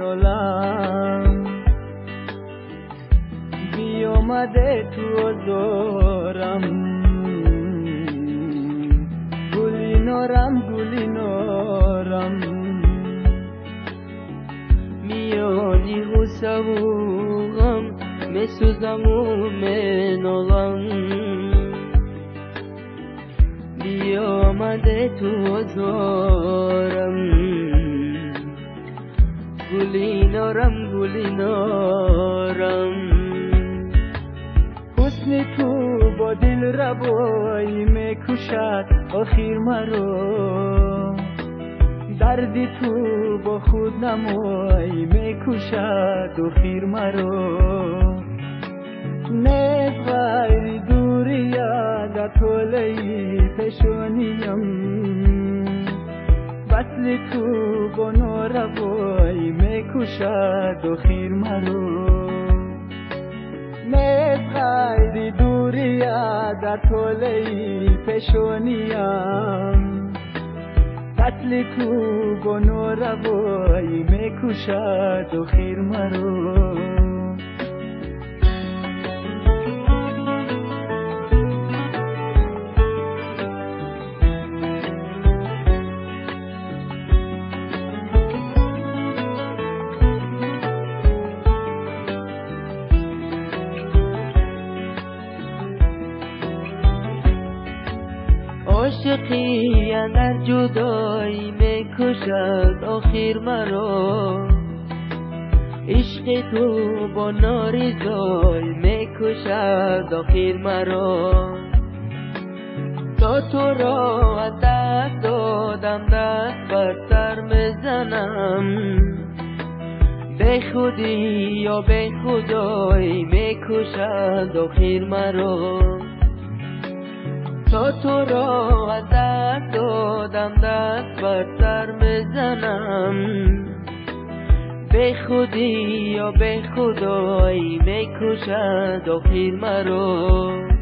منولم بیامده تو آزارم گلی نارم میانی غصبوغم مسوزم و منولم بیامده تو آزارم گلی نارم حسن تو با دل ربایی میکشد آخر مرا دردی تو با خود نمایی میکشد آخر مرا نیز غیر دوری یاد طولی پشونیم وصل تو با ناربایی میکشد آخر مرا نیز غیر دوری یاد طولی پشونیم وصل تو با ناربایی میکشد آخر مرا عاشقی اندر جدایی میکشد آخر مرا عشق تو با نارضایی میکشد آخر مرا تا تو را از دست دادم دست بر سر میزنم به خودی یا به خدایی میکشد آخر مرا تا تو را از دست دادم دست بر سر میزنم به خودی یا به خدایی میکشد آخر مرا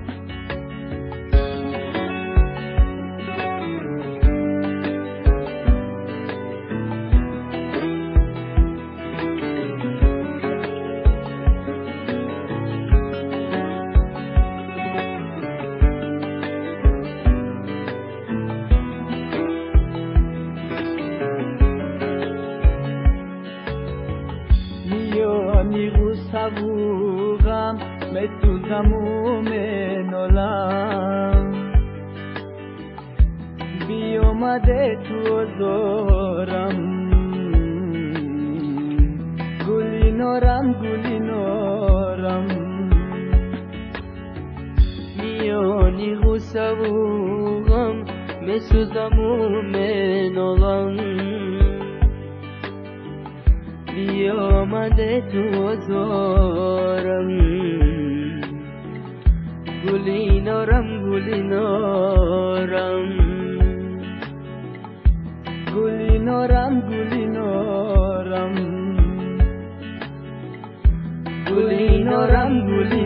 غصبوغم مسوزم و منولم بیامده تو آزارم گلی نارم میانی غصبوغم مسوزم و منولم بیامده تو آزارم گلی نارم گلی نارم گلی